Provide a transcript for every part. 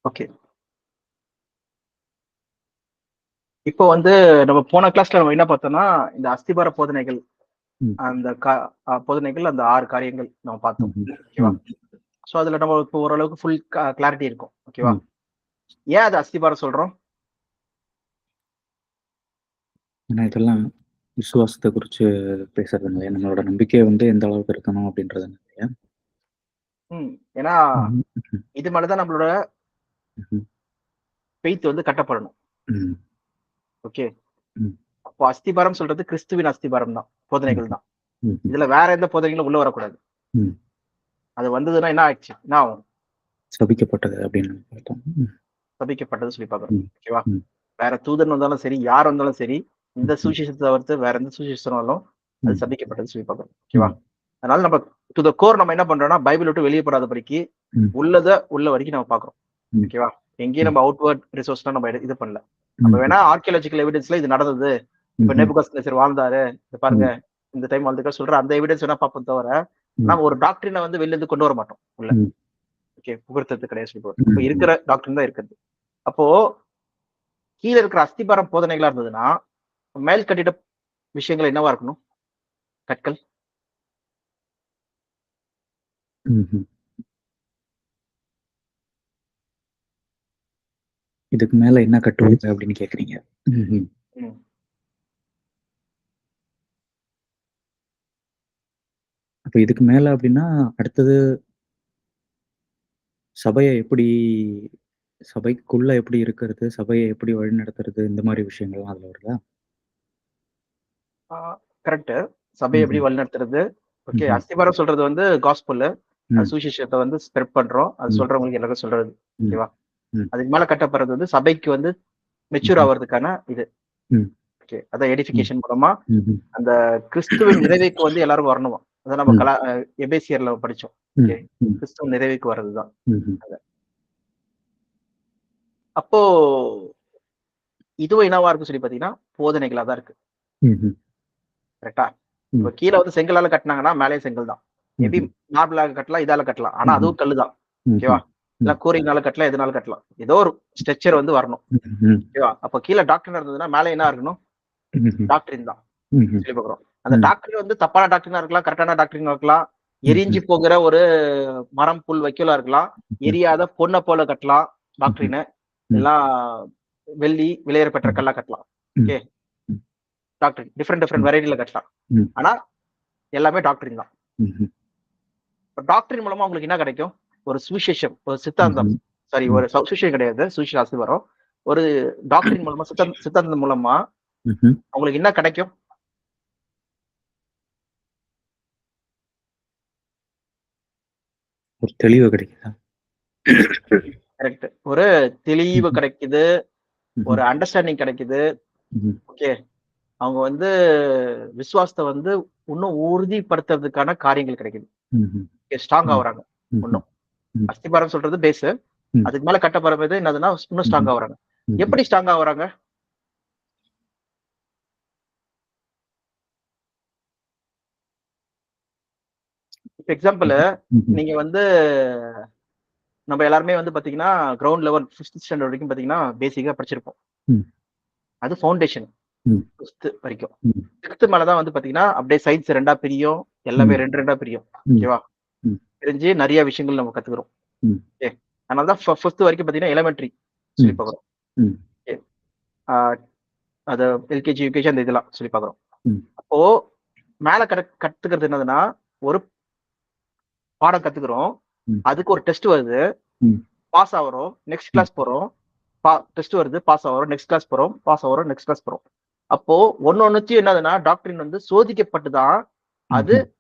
Okay. இப்போ வந்து நம்ம போன கிளாஸ்ல நம்ம என்ன பார்த்தோம்னா, இந்த அஸ்திபார போதனைகள், ம். அந்த போதனைகள் அந்த 6 காரியங்கள் நம்ம பார்த்தோம். ம்ஹ்ம். ஓகேவா? ம். ஸோ அதுல நம்ம இப்போ ஓரளவுக்கு ஃபுல் கிளாரிட்டி இருக்கும். ஓகேவா? ம். ஏன் அது அஸ்திபாரம் சொல்றோம்? ஏன்னா இதெல்லாம் விசுவாசத்த குறிச்சு பேசுறதுனாலயா? நம்மளோட நம்பிக்கை வந்து எந்த அளவுக்கு இருக்கணும் அப்படின்றதுனாலயா? ஏன்னா ம்ஹ்ம். ம்ஹ்ம். இது மேல தான் நம்மளோட ம்ஹ்ம். ஃபெய்த் வந்து கட்டப்படணும். ம். ஓகே. ம். அப்போ அஸ்திபாரம் சொல்றது கிறிஸ்துவின் அஸ்திபாரம் தான். போதனைகள் ம்ஹ்ம். தான். ம்ஹ்ம். இதுல வேற எந்த போதனைகளும் உள்ள வரக்கூடாது. ம். அது வந்ததுன்னா என்ன ஆயிடுச்சு? என்ன ஆகும்? சபிக்கப்பட்டது அப்படின்னு நம்ம பார்த்தோம். ம். சபிக்கப்பட்டது சொல்லி பார்க்கிறோம். ம். ஓகேவா? ம். வேற தூதன் வந்தாலும் சரி, யார் வந்தாலும் சரி, இந்த ம்ஹ்ம். சுவிசேஷத்த தவிர்த்து வேற எந்த சுவிசேஷனாலும் அது ம். சபிக்கப்பட்டது சொல்லி பார்க்கிறோம். ஓகேவா? ம். அதனால நம்ம டு த கோர் நம்ம என்ன பண்றோம்னா, பைபிள் விட்டு வெளிய போடாதபடிக்கு ம். உள்ளத உள்ள வரைக்கும் நம்ம பார்க்கிறோம். ம். ஓகேவா? எங்கேயும் ம். நம்ம அவுட்வர்ட் ரிசோர்ஸ்லாம் நம்ம இது பண்ணல. நம்ம ம்ஹ்ம். வேணா ஆர்க்கியாலஜிக்கல் எவிடன்ஸ்ல இது நடந்தது. இப்ப ம்ஹ்ம். நேபுகாத்நேசர் வாழ்ந்தாரு. இத பாருங்க. ம். இந்த டைம் வாழ்ந்துருக்காரு சொல்ற அந்த எவிடன்ஸ் வேணா பார்ப்போம் தவிர, ம். நாம ஒரு டாக்ட்ரின வந்து வெளில இருந்து கொண்டு வர மாட்டோம் உள்ள. ம். ஓகே. புகுர்த்தது கிடையாது சொல்லி போறோம். அப்ப ம்ஹ்ம். இருக்கிற டாக்ட்ரின் தான் இருக்குது. அப்போ கீழ இருக்கிற அஸ்திபாரம் போதனைகளா இருந்ததுன்னா, மேல் கட்டிட விஷயங்கள் என்னவா இருக்கணும்? கற்கள். ம்ஹ்ம். இதுக்கு மேல என்ன கட்டுவாங்க அப்படின்னு கேட்குறீங்க. ம்ஹ்ம். ம். அப்ப இதுக்கு மேல அப்படின்னா, அடுத்தது சபைய எப்படி சபைக்குள்ள எப்படி இருக்கிறது? சபைய எப்படி வழிநடத்துறது? இந்த மாரி விஷயங்கள்லாம் அதுல வருதா? ஆ கரெக்ட்டு. சபைய எப்படி ம்ஹ்ம். வழிநடத்துறது? ஓகே. ம்ஹ்ம். அஸ்திபாரம் சொல்றது வந்து காஸ்பெல்லு. ம். சுவிசேஷத்த வந்து ஸ்ப்ரெட் பண்றோம். அது ம். சொல்றவங்களுக்கு எல்லாருக்கும் சொல்றது. ம். ஓகேவா? ம். அதுக்கு மேல கட்டப்படுறது வந்து சபைக்கு வந்து மெச்சூர் ம்ஹ்ம். ஆவறதுக்கான இது. ம். ஓகே. அதான் ம். எடிஃபிகேஷன் மூலமா ம்ஹ்ம். அந்த கிறிஸ்துவின் நிறைவுக்கு வந்து எல்லாரும் வரணுமாம். அதான் நம்ம ம். எபேசியர்ல படிச்சோம். ம். ஓகே. ம். கிறிஸ்துவின் நிறைவுக்கு வர்றதுதான். ம்ஹ்ம். அது. அப்போ இதுவும் என்னவா இருக்குன்னு சொல்லி பார்த்தீங்கன்னா, போதனைகளா தான் இருக்கு. ம்ஹ்ம். கரெக்ட்டா? இப்ப ம். கீழ வந்து செங்கலால கட்டுனாங்கன்னா, மேலயும் செங்கல் தான். மேபி ம்ஹ்ம். மார்பிளால கட்டலாம், இதால கட்டலாம். ஆனா ம்ஹ்ம். அதுவும் கல்லு தான். ஓகேவா? ம்ஹ்ம். இல்ல ம். கூரையினால கட்டலாம், எதுனாலும் கட்டலாம். ஏதோ ஒரு ஸ்ட்ரக்சர் வந்து வரணும். ம்ஹ்ம். ஓகேவா? அப்ப கீழ டாக்ட்ரின் இருந்ததுன்னா, மேல என்ன இருக்கணும்? ம்ஹ்ம். டாக்ட்ரின் தான். ம்ஹ்ம். சொல்லி பார்க்கிறோம். அந்த ம். டாக்ட்ரின் வந்து தப்பான டாக்ட்ரினா இருக்கலாம், கரெக்ட்டான டாக்ட்ரினா இருக்கலாம். எரிஞ்சு ம்ஹ்ம். போகிற ஒரு மரம், புல், வைக்கோலா இருக்கலாம். ம். எரியாத பொண்ண போல கட்டலாம் ம்ஹ்ம். டாக்ட்ரின. ம். எல்லாம் வெள்ளி, விலையேற பெற்ற ம். கல்லா கட்டலாம். ம். ஓகே. ம். டாக்ட்ரின். டிஃபரெண்ட் ம். வெரைட்டில கட்டலாம். ம். ஆனா எல்லாமே டாக்ட்ரின் தான். ம்ஹ்ம். டாக்டரின் மூலமா உங்களுக்கு என்ன கிடைக்கும்? ஒரு சுவிசேஷம், ஒரு சித்தாந்தம். ம்ஹ்ம். சாரி ம். ஒரு சுவிசேஷம் கிடையாது. சுவிசேஷ அஸ்திவாரம். ஒரு டாக்டரின் மூலமா சித்தாந்தம் மூலமா ம்ஹ்ம். உங்களுக்கு என்ன கிடைக்கும்? ஒரு தெளிவு கிடைக்குதா? கரெக்ட். ஒரு தெளிவு ம்ஹ்ம். கிடைக்குது. ம்ஹ்ம். ஒரு அண்டர்ஸ்டாண்டிங் கிடைக்குது. ம்ஹ்ம். ஓகே. அவங்க வந்து விசுவாசத்த வந்து இன்னும் உறுதிப்படுத்துறதுக்கான காரியங்கள் கிடைக்குது. ம்ஹ்ம். ஸ்ட்ராங் ம். ஆகுறாங்க. ம்ஹ்ம். இன்னும். ம். அஸ்திபாரம் சொல்றது பேஸ். ம். அதுக்கு மேல கட்டப்படுறது என்னதுன்னா, இன்னும் ஸ்ட்ராங் ம்ஹ்ம். ஆகுறாங்க. ம்ஹ்ம். எப்படி ஸ்ட்ராங் ஆகுறாங்க? இப்ப எக்ஸாம்பிள் ம்ஹ்ம். ம்ஹ்ம். நீங்க வந்து நம்ம எல்லாருமே வந்து பாத்தீங்கன்னா, கிரவுண்ட் லெவல் 5த் ஸ்டாண்டர்ட் வரைக்கும் பாத்தீங்கன்னா, பேசிக்கா படிச்சிருப்போம். ம். அது ஃபவுண்டேஷன் ம். 5த் வரைக்கும். ம். 6த் மேல தான் வந்து பாத்தீங்கன்னா, அப்படியே சயின்ஸ் 2ஆ பிரியும். எல்லாமே ம். 2 பிரியும். ம். ஓகேவா? ம். பிரிஞ்சு நெறைய விஷயங்கள் நம்ம கத்துக்குறோம். ம். ஓகே. அதனால தான் 5த் வரைக்கும் பாத்தீங்கன்னா, எலிமெண்டரி சொல்லி ம். பார்க்குறோம். ம். ஓகே. ஆ அது எல்கேஜி, யுகேஜி அந்த இதெல்லாம் சொல்லி பார்க்குறோம். ம். அப்போ மேல கத்துக்கிறது என்னதுன்னா, ஒரு பாடம் கத்துக்குறோம். ம். அதுக்கு ஒரு டெஸ்ட் வருது. ம். பாஸ் ஆகுறோம். நெக்ஸ்ட் ம். கிளாஸ் போறோம். டெஸ்ட் வருது. பாஸ் ஆகுறோம். நெக்ஸ்ட் கிளாஸ் போறோம். பாஸ் ஆகுறோம். நெக்ஸ்ட் கிளாஸ் போறோம். அப்போ ஒண்ணொண்ணுத்தையும் என்னதுன்னா, டாக்டரின் வந்து சோதிக்கப்பட்டு தான், அது ம்ஹ்ம்.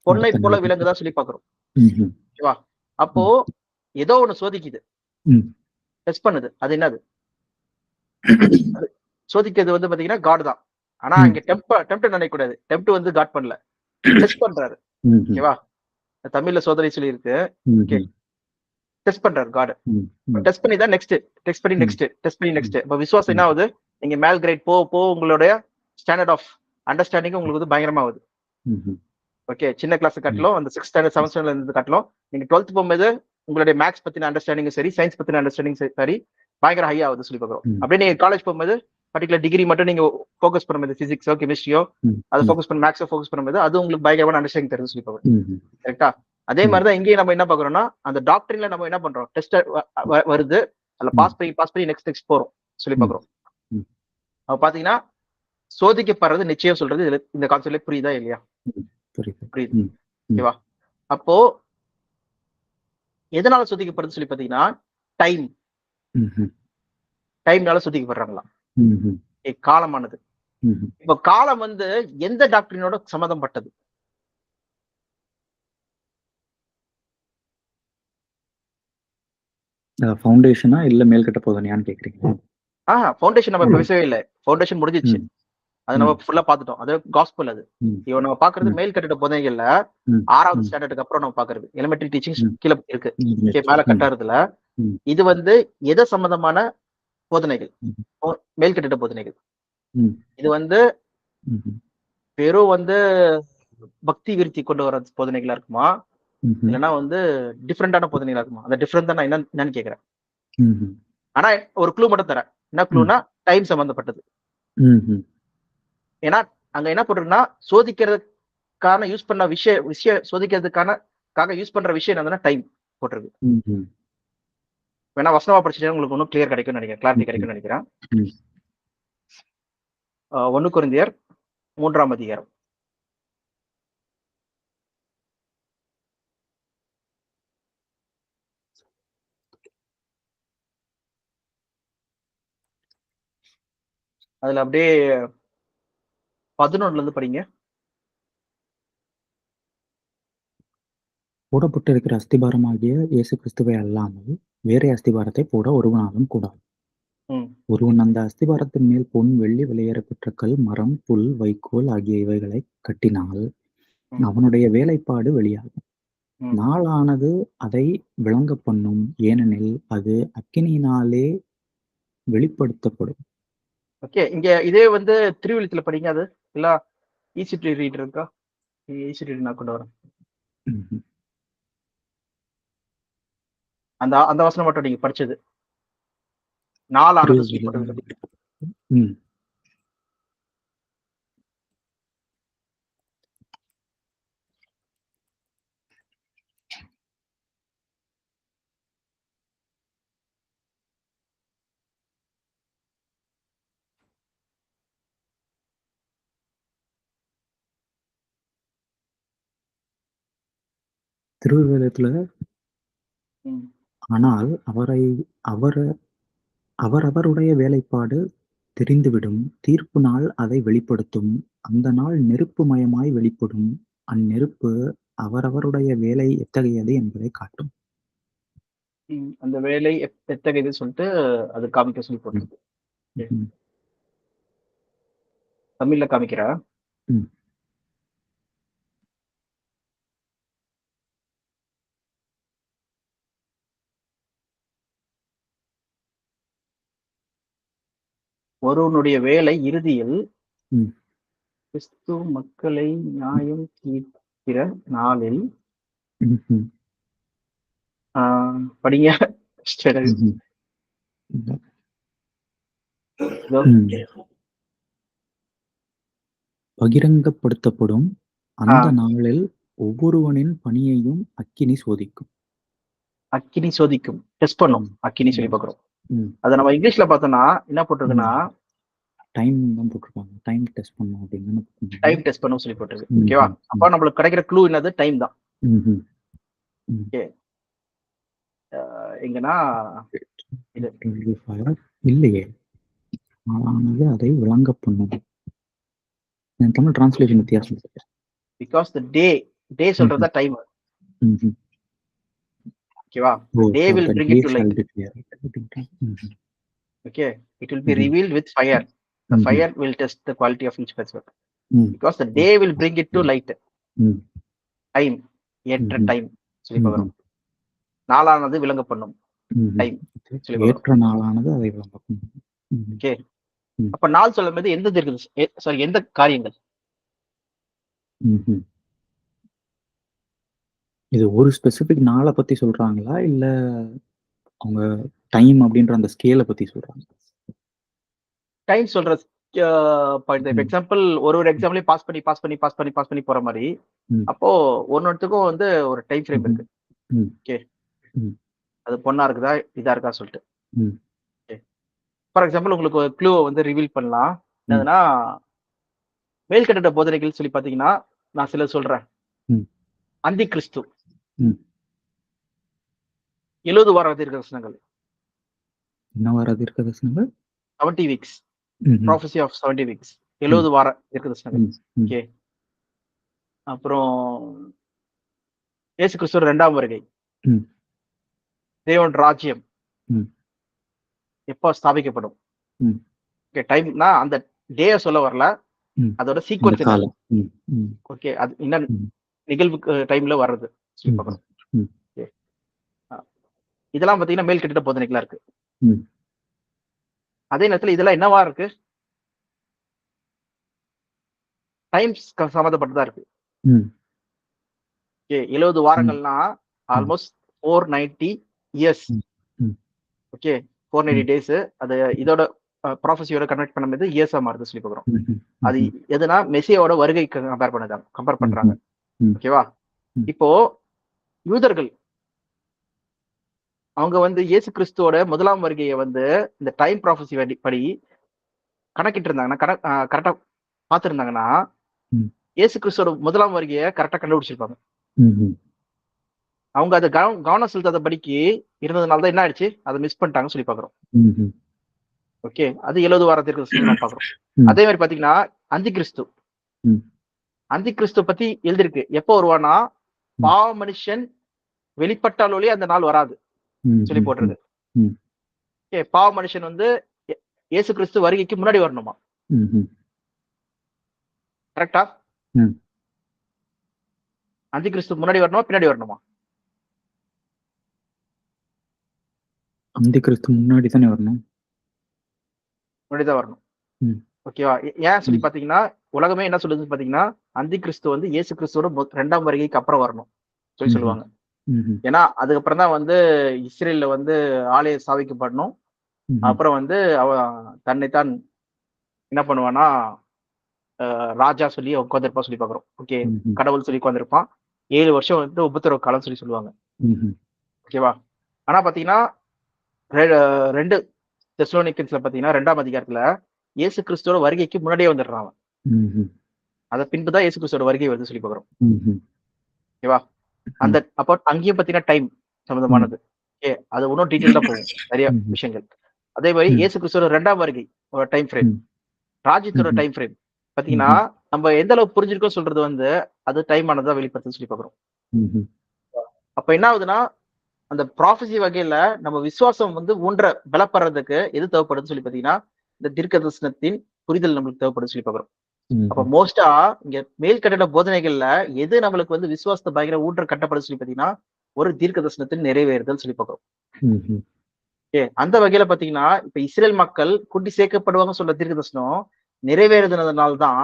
பொன்னை அடுத்த போல நிலைக்கு. விளங்குதா சொல்லி பார்க்கிறோம். ம்ஹ்ம். ஓகேவா? அப்போ ம். ஏதோ ஒண்ணு சோதிக்குது. ம். டெஸ்ட் பண்ணுது. அது என்னது? அது சோதிக்கிறது வந்து பார்த்தீங்கன்னா, காட் தான். ஆனா ம். இங்க டெம்ப்ட் நினைக்கக்கூடாது. டெம்ப்ட் வந்து காட் பண்ணல. டெஸ்ட் பண்றாரு. ம்ஹ்ம். ஓகேவா? தமிழ்ல சோதனை சொல்லியிருக்கு. ஓகே. ம்ஹ்ம். டெஸ்ட் பண்றாரு காட். ம். ம். டெஸ்ட் பண்ணி தான் நெக்ஸ்ட். டெஸ்ட் பண்ணி ம். நெக்ஸ்ட். டெஸ்ட் பண்ணி ம். நெக்ஸ்ட். இப்ப விசுவாசம் என்ன ம். ஆகுது? நீங்க மேல் கிரேட் போக உங்களுடைய ஸ்டாண்டர்ட் ஆஃப் அண்டர்ஸ்டாண்டிங் உங்களுக்கு வந்து பயங்கரமா ஆகுது. ம்ஹ்ம். ஓகே. சின்ன கிளாஸ் ம். காட்டிலும் அந்த 6த் ஸ்டாண்டர்ட், 7த் ஸ்டாண்டர்ட்ல இருந்து காட்டிலும், நீங்க 12த் போகும்போது உங்களுடைய மேக்ஸ் பத்தின அண்டர்ஸ்டாண்டிங் சரி, சயின்ஸ் பத்தின அண்டர்ஸ்டாண்டிங் சரி பயங்கர ஹை ஆகுது சொல்லி பார்க்குறோம். ம். அப்படியே நீங்க காலேஜ் போகும்போது பர்டிகுலர் டிகிரி மட்டும் நீங்க ஃபோக்கஸ் பண்ணும்போது பிசிக்ஸோ கெமிஸ்ட்ரியோ ம். அதை ம். ஃபோக்கஸ் பண்ணி மேக்ஸோ ஃபோக்கஸ் பண்ணும்போது அது உங்களுக்கு பயங்கரமான அண்டர்ஸ்டாண்டிங் தருது சொல்லி பார்க்குறோம். ம். கரெக்டா? அதே ம். மாதிரி தான் இங்கேயும் நம்ம என்ன பார்க்குறோம்னா அந்த டாக்டரின்ல நம்ம என்ன பண்றோம், டெஸ்ட் வருது, அதில் ம். பாஸ் பண்ணி நெக்ஸ்ட் போறோம் சொல்லி ம். பார்க்குறோம். ம். அப்ப பாத்தீங்கன்னா சோதிக்கப்படுறது நிச்சயம் சொல்றது இதுல இந்த கான்செப்ட்ல புரியுதா இல்லையா? ம். புரியுது. புரியுது. ம். ம். ஓகேவா? அப்போ எதனால சோதிக்கப்படுறது சொல்லி பாத்தீங்கன்னா டைம் ம்ஹ்ம். டைம்னால சோதிக்கப்படுறாங்களா? ம்ஹ்ம். காலமானது. ம்ஹ்ம். இப்ப காலம் வந்து எந்த டாக்டரினோட சம்மந்தப்பட்டது? ஃபவுண்டேஷனா இல்ல மேல்கட்ட போதனையான்னு கேட்குறீங்களா? ஃபவுண்டேஷன் நம்ம இப்ப பேசவே இல்லை. ஃபவுண்டேஷன் முடிஞ்சிச்சு. ம். அது நம்ம ஃபுல்லா பார்த்துட்டோம். அது காஸ்பல் அது. ம். இவன் நம்ம பாக்குறது ம். மேல் கட்டிட போதனைகள்ல ம். 6வது ம். ஸ்டாண்டர்டுக்கு அப்புறம் நம்ம பாக்குறது எலிமெண்டரி டீச்சிங் ம். கீழே இருக்கு. ஓகே, முடிஞ்சிருச்சு. மேல ம். கட்டாரத்துல ம். இது வந்து எதை சம்பந்தமான போதனைகள்? ம். மேல் கட்டிட போதனைகள். ம். இது வந்து ம்ஹ்ம். வெறும் வந்து பக்தி விருத்தி கொண்டு வர போதனைகளா இருக்குமா, ம்ஹ்ம். இல்லைன்னா வந்து டிஃப்ரெண்டான போதனைகளா இருக்குமா? அந்த டிஃப்ரெண்ட் தான் நான் என்னன்னு கேட்கிறேன். ம்ஹ்ம். ஆனா ஒரு க்ளூ மட்டும் தரேன். என்ன ம். க்ளூனா டைம் சம்பந்தப்பட்டது. ம்ஹ்ம். ஏன்னா அங்க என்ன போட்டிருக்குன்னா சோதிக்கிறதுக்கான யூஸ் பண்ண விஷயம் சோதிக்கிறதுக்காக யூஸ் பண்ற விஷயம் என்னன்னா டைம் போட்டிருக்கு. ம்ஹ்ம். வேணா வசனமா படிச்சுட்டா உங்களுக்கு இன்னும் கிளியர் கிடைக்கும்னு நினைக்கிறேன், கிளாரிட்டி ம்ஹ்ம். கிடைக்கும்னு நினைக்கிறேன். ம். 1 கொரிந்தியர் 3ஆம் அதிகாரம். அதுல அப்படியே 11ல இருந்து படிங்க. போடப்பட்டிருக்கிற அஸ்திபாரமாகிய இயேசு கிறிஸ்துவை அல்லாமல் வேறே அஸ்திபாரத்தை போட ஒருவனாலும் கூடாது. ம், ஒருவன் அந்த அஸ்திபாரத்தின் மேல் பொன், வெள்ளி, விலையேறப்பெற்ற கல், மரம், புல், வைக்கோல் ஆகிய இவைகளைக் கட்டினால் ம், அவனுடைய வேலைப்பாடு வெளியாகும். ம். நாளானது அதை விளங்கப்பண்ணும். ஏனெனில் அது அக்கினியினாலே வெளிப்படுத்தப்படும். ஓகே, இங்க இதே வந்து திருவிழுத்துல படிங்க. அது இல்ல ஈசிடி ரீடர் இருக்கா? ஈசிடி நான் கொண்டு வரேன். ம்ஹ்ம். அந்த அந்த வசனம் மட்டும் நீங்க படிச்சது. நாளானது சொல்லி திருவிழா. போட்டது. ம். திருவிழத்துல ம். ஆனால் அவர் அவரவருடைய வேலைப்பாடு தெரிந்துவிடும். தீர்ப்பு நாள் அதை வெளிப்படுத்தும். அந்த நாள் நெருப்பு மயமாய் வெளிப்படும். அந்நெருப்பு அவரவருடைய வேலை எத்தகையது என்பதைக் காட்டும். அந்த வேலை எத்தகையது சொல்லிட்டு அது காமிக்க சொல்லி ம். போட்டிருக்கு. Okay. ம். தமிழ்ல காமிக்கிறா. ம். ஒருவனுடைய வேலை இறுதியில் ம். கிறிஸ்து மக்களை நியாயம் தீர்க்கிற நாளில் ம்ஹ்ம். படிங்க. ம்ஹ்ம். இதோ, ம். பகிரங்கப்படுத்தப்படும். அந்த ஆஹ் நாளில் ஒவ்வொருவனின் பணியையும் அக்கினி சோதிக்கும். அக்கினி சோதிக்கும், டெஸ்ட் பண்ணும். ம். அக்கினி சொல்லி ம். பார்க்கிறோம். ம். அதை நம்ம இங்கிலீஷ்ல பார்த்தோம்னா என்ன போட்டிருக்குன்னா ம். டைம் தான் போட்டிருப்பாங்க. டைம் டெஸ்ட் பண்ணும் அப்படின்னு தானே போட்டிருந்தாங்க. டைம் டெஸ்ட் பண்ணும் சொல்லி போட்டிருக்கு. ஓகேவா? ம்ஹ்ம். அப்ப நம்மளுக்கு கிடைக்கிற க்ளூ என்னது? டைம் தான். ம்ஹ்ம். ம். ஓகே, எங்கன்னா இது இல்லையே. ஆளானது அதை விளங்கப் பண்ணும். என் தமிழ் டிரான்ஸ்லேஷன் வித்தியாசம் இருக்கு. பிகாஸ் த டே சொல்றதா டைம். ம்ஹ்ம். ஓகேவா? ஓ, டே for will the bring day it to shall light. declare it அப்படின்றாங்க. ம்ஹ்ம். Okay, it will be ம்ஹ்ம். revealed with fire. The ம்ஹ்ம். fire will test the quality of each person. ம். Because the day will bring it to light. ம். Time, ஏற்ற ம்ஹ்ம். Time சொல்லி ம்ஹ்ம். பார்க்கிறோம். நாளானது விளங்க பண்ணும். ம்ஹ்ம். டைம் சொல்லி பார்க்கிறோம். ஏற்ற நாளானது அதை விளங்கப் பண்ணும். ம்ஹ்ம். ஓகே, ம். அப்ப நாள் சொல்லும்போது எந்த சாரி எந்த காரியங்கள்? ம்ஹ்ம். இது ஒரு ஸ்பெசிஃபிக் நாள பத்தி சொல்றாங்களா? இல்ல அவங்க டைம் அப்படின்ற அந்த ஸ்கேல பத்தி சொல்றாங்களா? டைம் சொல்ற பாயிண்ட். இப்ப ம். எக்ஸாம்பிள் ஒரு எக்ஸாம்லயும் பாஸ் பண்ணி போற மாரி, ம். அப்போ ஒன்னொன்னுத்துக்கும் வந்து ஒரு டைம் ஃப்ரேம் ம்ஹ்ம். இருக்கு. ம். ஓகே. ம். அது பொண்ணா இருக்குதா? இதா இருக்கா சொல்ட்டு. ம். ஓகே. ஃபார் எக்ஸாம்பிள் உங்களுக்கு ஒரு க்ளூவ வந்து ரிவீல் பண்ணலாம். ம். என்னதுன்னா, மேல்கட்டிட போதனைகள் சொல்லி பார்த்தீங்கன்னா, நான் சிலது சொல்றேன். ம். அந்தி கிறிஸ்து, ம். 70 வார தீர்க்கதரிசனங்கள், என்னவா தீர்க்கதரிசனங்கள்? 70 வீக்ஸ், ம்ஹ்ம். ப்ராஃபஸி ஆஃப் 70 வீக்ஸ், ம். 70 வார தீர்க்கதரிசனங்கள். ம். ம். ஓகே. அப்புறம் இயேசு கிறிஸ்துவோட 2ஆம் வருகை, ம். தேவன் ராஜ்யம் ம். எப்போ ஸ்தாபிக்கப்படும்? ம். ஓகே. டைம்னா அந்த டேய சொல்ல வரல. ம். அதோட அந்த சீக்வென்ஸ் என்னது? காலம். ம். ம். ஓகே. அது என்ன ம். நிகழ்வுக்கு டைம்ல வர்றது சொல்லி ம்ஹ்ம். பார்க்கணும். ம். ஓகே. அ இதெல்லாம் பார்த்தீங்கன்னா, மேல் கட்டிட போதனைகளா இருக்கு. ம். அதே நேரத்துல இதெல்லாம் என்னவா இருக்கு? டைம்ஸ் சம்மந்தப்பட்டதா இருக்கு. ம். ஓகே. 70 ம். வாரங்கள்னா ம். Almost 490 years. ம். ம். ஓகே. 490 ம். டேஸ். அது இதோட ப்ராஃபஸியோட கனெக்ட் பண்ணும்போது இயர்ஸா மாறுது சொல்லி பார்க்குறோம். ம்ஹ்ம். அது ம்ஹ்ம். எதுனா மெஸ்ஸியாவோட வருகைக்கு கம்பேர் பண்றாங்க. ம்ஹ்ம். ம். ஓகேவா? ம். இப்போ யூதர்கள் அவங்க வந்து இயேசு கிறிஸ்துவோட 1ஆம் வருகைய வந்து இந்த டைம் ப்ராஃபஸி படி கணக்கிட்டு இருந்தாங்கன்னா, கரெக்ட்டா பார்த்திருந்தாங்கன்னா, ம். இயேசு கிறிஸ்துவோட 1ஆம் வருகைய கரெக்ட்டா கண்டுபிடிச்சிருப்பாங்க. ம்ஹ்ம். அவங்க அத கவனம் செலுத்தாதபடிக்கு இருந்ததுனால தான் என்ன ஆயிடுச்சு? அத மிஸ் பண்ணிட்டாங்கன்னு சொல்லி பார்க்குறோம். ம்ஹ்ம். ஓகே. அது 70 வார தீர்க்கதரிசனத்துல நம்ம பார்க்குறோம். ம். அதே மாரி பார்த்தீங்கன்னா, அந்தி கிறிஸ்து. ம். அந்தி கிறிஸ்துவ பத்தி எழுதியிருக்கு. எப்போ வருவான்னா, ம். பாவ மனுஷன் வெளிப்பட்டால் ஒழிய அந்த நாள் வராது ம். சொல்லி ம். ம். போட்டிருக்கு. ம். ஓகே. பாவ மனுஷன் வந்து எ இயேசு கிறிஸ்து வருகைக்கு முன்னாடி வரணுமா? ம்ஹ்ம். கரெக்ட்டா? ம். அந்தி கிறிஸ்து முன்னாடி வரணுமா? பின்னாடி வரணுமா? அந்தி கிறிஸ்து முன்னாடி தானே வரணும். முன்னாடி தான் வரணும். ம். ஓகேவா? ஏன் சொல்லி ம். பார்த்தீங்கன்னா, உலகமே என்ன சொல்லுதுன்னு பார்த்தீங்கன்னா, அந்தி கிறிஸ்து வந்து இயேசு கிறிஸ்துவோட 2ஆம் வருகைக்கு அப்புறம் வரணும் சொல்லி ம்ஹ்ம். சொல்லுவாங்க. ம்ஹ்ம். ஏன்னா, அதுக்கப்புறம் தான் வந்து இஸ்ரேல்ல வந்து ஆலயம் ஸ்தாபிக்கப்படணும். ம்ஹ்ம். அப்புறம் வந்து அவன் தன்னைத்தான் என்ன பண்ணுவான்னா, ராஜா சொல்லி உட்கார்ந்திருப்பான் சொல்லி பார்க்கிறோம். ஓகே. ம்ஹ்ம். கடவுள் சொல்லி உட்கார்ந்திருப்பான். 7 வருஷம் வந்து உபத்திரவ காலம் சொல்லி சொல்லுவாங்க. ம்ஹ்ம். ஓகேவா? ஆனா பார்த்தீங்கன்னா, ரெ 2 தெசலோனிக்கன்ஸ்ல பார்த்தீங்கன்னா 2ஆம் அதிகாரத்துல இயேசு கிறிஸ்துவோட வருகைக்கு முன்னாடியே வந்துடுறான் அவன். ம்ஹ்ம். அத பின்பு தான் இயேசு கிறிஸ்துவோட வருகை வருதுன்னு சொல்லி பார்க்கிறோம். ம்ஹ்ம். ஓகேவா? அந்த ம். அப்போ அங்கேயும் பார்த்தீங்கன்னா டைம் ம். சம்மந்தமானது. ஓகே. அது இன்னும் டீட்டெயில்டா போகும். நெறைய ம்ஹ்ம். விஷயங்கள். அதே மாரி ம். இயேசு கிறிஸ்துவோட 2ஆம் வருகை ஒரு டைம் ஃப்ரேம். ம். ராஜ்யத்தோட ம்ஹ்ம். Time frame. பார்த்தீங்கன்னா, ம்ஹ்ம். நம்ம எந்த அளவுக்கு புரிஞ்சிருக்கோம் சொல்றது வந்து, அது டைம் ஆனதா வெளிப்படுத்துதுன்னு சொல்லி பார்க்கிறோம். ம்ஹ்ம். அப்ப என்ன ஆகுதுன்னா, அந்த ப்ராஃபஸி வகையில நம்ம விசுவாசம் வந்து பலப்படுறதுக்கு எது தேவைப்படுதுன்னு சொல்லி பார்த்தீங்கன்னா, இந்த தீர்க்கதரிசனத்தின் புரிதல் நம்மளுக்கு தேவைப்படுதுன்னு சொல்லி பார்க்கிறோம். அப்ப ம்ஹ்ம். மோஸ்ட்டா இங்க மேல் கட்டிட போதனைகள்ல எது நம்மளுக்கு வந்து விசுவாசத்த பயங்கர ஊன்ற கட்டப்படுதுன்னு சொல்லி பார்த்தீங்கன்னா, ஒரு தீர்க்கதரிசனத்தின் நிறைவேறுதல் சொல்லி பார்க்கிறோம். ம்ஹ்ம். அந்த வகையில பார்த்தீங்கன்னா, இப்ப இஸ்ரேல் மக்கள் கூட்டி சேர்க்கப்படுவாங்கன்னு சொல்ற தீர்க்கதரிசனம் நிறைவேறுதுனதுனால தான்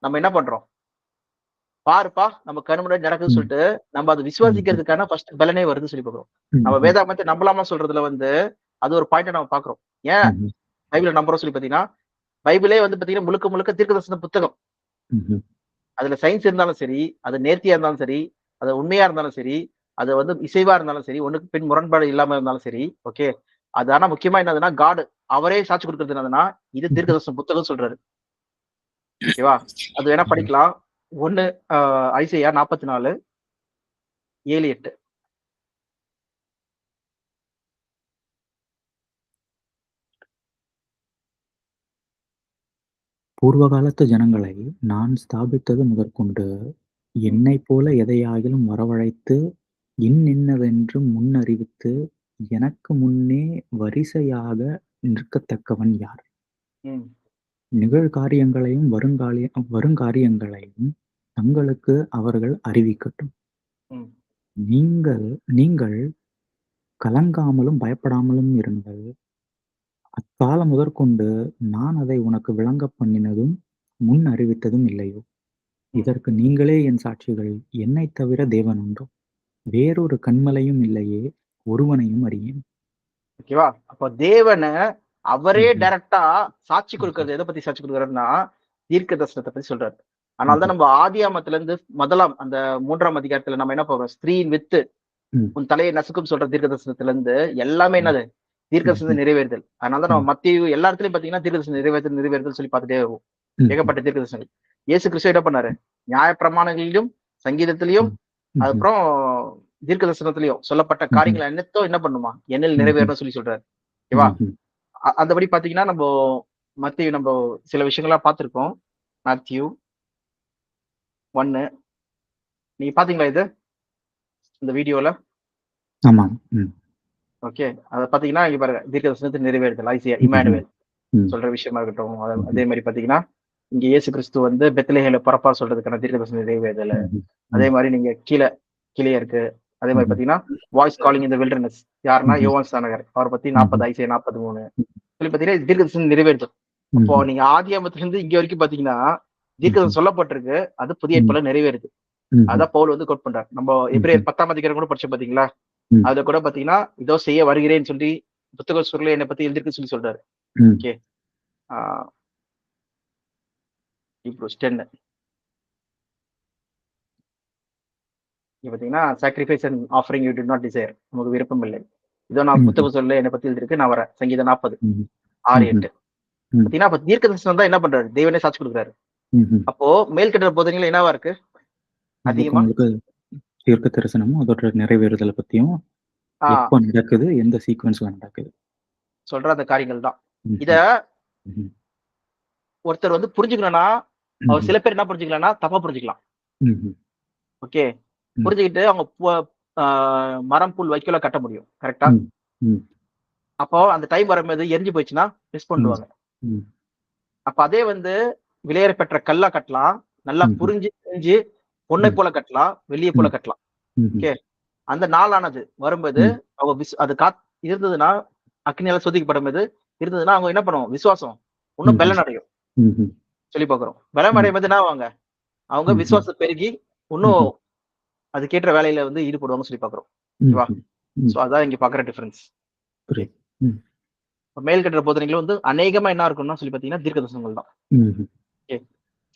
நம்ம என்ன பண்றோம்? பாருப்பா, நம்ம கண்ணு முன்னாடி நடக்குதுன்னு ம். சொல்லிட்டு, நம்ம அத ம்ஹ்ம். விசுவாசிக்கிறதுக்கான ஃபர்ஸ்ட் பலனே வருதுன்னு சொல்லி பார்க்கிறோம். நம்ம ம்ஹ்ம். வேதாகமத்த நம்பலாமா சொல்றதுல வந்து, அது ஒரு பாயிண்ட்டா நம்ம பார்க்கிறோம். ஏன் ம்ஹ்ம். பைபிள நம்புறோம் சொல்லி பார்த்தீங்கன்னா, பைபிளே வந்து பார்த்தீங்கன்னா, முழுக்க முழுக்க தீர்க்கதரிசன புத்தகம். ம்ஹ்ம். அதுல சயின்ஸ் இருந்தாலும் சரி, அது நேர்த்தியா இருந்தாலும் சரி, அது உண்மையா இருந்தாலும் சரி, அது வந்து இசைவா இருந்தாலும் சரி, ஒண்ணுக்கு பின் முரண்பாடு இல்லாம இருந்தாலும் சரி, ஓகே. அது ஆனா முக்கியமா என்னதுன்னா, அவரே சாட்சி குடுக்குறது என்னதுன்னா, இது ம்ஹ்ம். தீர்க்கதரிசன புத்தகம்னு சொல்றாரு. ஓகேவா? அது வேணா ம். படிக்கலாம். 1 ஐசையா 44 7, 8. பூர்வ காலத்து ஜனங்களை நான் ஸ்தாபித்தது முதற்கொண்டு, ம், என்னைப் போல எதையாகிலும் வரவழைத்து, இன்னின்னதென்று முன்னறிவித்து, எனக்கு முன்னே வரிசையாக நிற்கத்தக்கவன் யார்? ம், நிகழ்காரியங்களையும் வருங்காரியங்களையும் தங்களுக்கு அவர்கள் அறிவிக்கட்டும். ம், நீங்கள் நீங்கள் கலங்காமலும் பயப்படாமலும் இருங்கள். அக்காலம் முதற்கொண்டு நான் அதை உனக்கு விளங்கப் பண்ணினதும், முன் அறிவித்ததும் இல்லையோ? ம். இதற்கு நீங்களே என் சாட்சிகள். என்னைத் தவிர தேவன் உண்டோ? வேறொரு கன்மலையும் இல்லையே, ஒருவனையும் அறியேன். ஓகேவா? அப்போ தேவன அவரே ம்ஹ்ம். டைரக்ட்டா சாட்சி ம்ஹ்ம். குடுக்குறது எத பத்தி சாட்சி குடுக்குறாருன்னா, தீர்க்க தரிசனத்த பத்தி சொல்றாரு. அதனால தான் ம்ஹ்ம். நம்ம ஆதியாமத்திலிருந்து முதலாம் அந்த 3ஆம் அதிகாரத்துல நம்ம என்ன பார்க்கிறோம்? ஸ்திரீயின் வித்து ம். உன் தலையை நசுக்கும் சொல்ற தீர்க்க தரிசனத்திலிருந்து எல்லாமே ம். என்னது? தீர்க்க தரிசனத்த ம்ஹ்ம். நிறைவேறுதல். அதனால தான் நம்ம ம். மத்தேயு எல்லா இடத்துலயும் பார்த்தீங்கன்னா, தீர்க்க தரிசனம் நிறைவேறுதல், நிறைவேறுதல் சொல்லி பார்த்துட்டே வருவோம். ம்ஹ்ம். ஏகப்பட்ட தீர்க்க தரிசனங்கள். இயேசு கிறிஸ்து என்ன பண்ணாரு? நியாயப்பிரமாணங்களிலும், சங்கீதத்திலும், ம். ம்ஹ்ம். அதுக்கப்புறம் தீர்க்க தரிசனத்திலயும் சொல்லப்பட்ட ம்ஹ்ம். காரியங்கள் அனைத்தும் என்ன பண்ணுமா? என்னில் ம்ஹ்ம். நிறைவேறணும்னு சொல்லி சொல்றாரு. ஓகேவா? ம்ஹ்ம். அந்தபடி பார்த்தீங்கன்னா, மத்தேயு சில விஷயங்கள்லாம் பார்த்திருக்கோம். மேத்யூ 1 நீங்க பார்த்தீங்களா இது? இந்த வீடியோல? ஆமாங்க. ம். ஓகே. அத பார்த்தீங்கன்னா, இங்க பாருங்க. தீர்க்க தரிசனத்தின் நிறைவேறுதல். ஐசியா, ம்ஹ்ம். இம்மானுவேல் ம். சொல்ற விஷயமா இருக்கட்டும். ம்ஹ்ம். அதே மாரி பார்த்தீங்கன்னா, இங்க இயேசு கிறிஸ்து பெத்லகேம்ல பொறப்பார் சொல்றதுக்கான தீர்க்க தரிசன நிறைவேறுதல். ம்ஹ்ம். அதே ம். மாரி நீங்க கீழயே இருக்கு. அதே மாரி ம்ஹ்ம். பார்த்தீங்கன்னா, வாய்ஸ் காலிங் இன் தி வில்டர்னஸ் யாருன்னா, ம்ஹ்ம். யோவான் ஸ்நானகர். அவர பத்தி ம்ஹ்ம். 40 ஐசியா 43 சொல்லி பார்த்தீங்கன்னா, இது தீர்க்க தரிசனம் நிறைவேறுதல். அப்போ ம்ஹ்ம். நீங்க ஆதியாமத்திலிருந்து இங்க வரைக்கும் பார்த்தீங்கன்னா, தீர்க்க ம்ஹ்ம். தரிசனம் சொல்லப்பட்டிருக்கு. அது புதிய ம். ஏற்பாடுல நிறைவேறுது. ம்ஹ்ம். அதான் பவுல் கோட் பண்றார். நம்ம ம்ஹ்ம். எபிரேயர் 10ஆம் அதிகாரம் கூட படிச்சோம் பார்த்தீங்களா? ம். அதுல கூட பார்த்தீங்கன்னா, இதோ செய்ய வருகிறேன்னு சொல்லி புத்தக சுருளில் என்னை பத்தி எழுதிருக்குன்னு சொல்லி சொல்றாரு. ம். ஓகே. ஆ ஹீப்ரூஸ் 10 இங்க பார்த்தீங்கன்னா, sacrifice and offering you did not desire நமக்கு விருப்பம் இல்லை. இதோ நான் ம்ஹ்ம். புத்தக சொல்ல என்னை பத்தி எழுதிருக்கு. நான் வரேன். சங்கீதம் 40 ம்ஹ்ம். 6, ம்ஹ்ம். 8 ம். பார்த்தீங்கன்னா, அப்ப தீர்க்க தரிசனம் தான் என்ன பண்றாரு? தேவனே சாட்சி குடுக்குறாரு. ம்ஹ்ம். அப்போ மேல்கட்ட போதனைகள் என்னவா இருக்கு? முழுக்க அதிகமா முழுக்க தீர்க்க தரிசனமும், அதோட நிறைவேறுதல பத்தியும், ஆ எப்ப நடக்குது, எந்த சீக்வென்ஸ்ல நடக்குது. சொல்ற அந்த காரியங்கள் தான். இத ம்ஹ்ம். ம்ஹ்ம். ஒருத்தர் புரிஞ்சுக்கணும்னா, அவர் ம்ஹ்ம். சில பேர் என்ன புரிஞ்சுக்கலாம்னா, தப்பா புரிஞ்சுக்கலாம். ம்ஹ்ம். ஓகே. ம். புரிஞ்சுகிட்டு அவங்க ஆ மரம், புல், வைக்கோல கட்ட முடியும். கரெக்ட்டா? ம். ம். அப்போ அந்த டைம் வரும்போது எரிஞ்சு போயிடுச்சுன்னா, மிஸ் ம். பண்ணிடுவாங்க. ம். அப்ப அதே விலையேற பெற்ற கல்லா கட்டலாம். நல்லா ம்ஹ்ம். புரிஞ்சு தெரிஞ்சு பொன்னை ம். போல கட்டலாம். வெள்ளிய போல ம். கட்டலாம். ம்ஹ்ம். ஓகே. அந்த நாளானது வரும்போது, ம். அவங்க அது இருந்ததுன்னா, அக்னியால சோதிக்கப்படும்போது இருந்ததுன்னா, அவங்க என்ன பண்ணுவோம்? விசுவாசம் இன்னும் ம்ஹ்ம். பெலன் அடையும். ம்ஹ்ம். சொல்லி பார்க்கிறோம். பலம் ம். அடையும்போது என்ன ஆவாங்க? அவங்க ம்ஹ்ம். விசுவாசம் பெருகி, இன்னும் ம்ஹ்ம். அதுக்கேற்ற வேலையில ஈடுபடுவாங்கன்னு சொல்லி பார்க்கிறோம். ஓகேவா? ம்ஹ்ம். ம். சோ அதான் இங்க பார்க்குற டிஃபரன்ஸ். புரியுது. ம். மேல் கட்டுற போதனைகள் அநேகமா என்ன இருக்கும்னா சொல்லி பார்த்தீங்கன்னா, தீர்க்க தரிசனங்கள் தான். ம்ஹ்ம். ஓகே.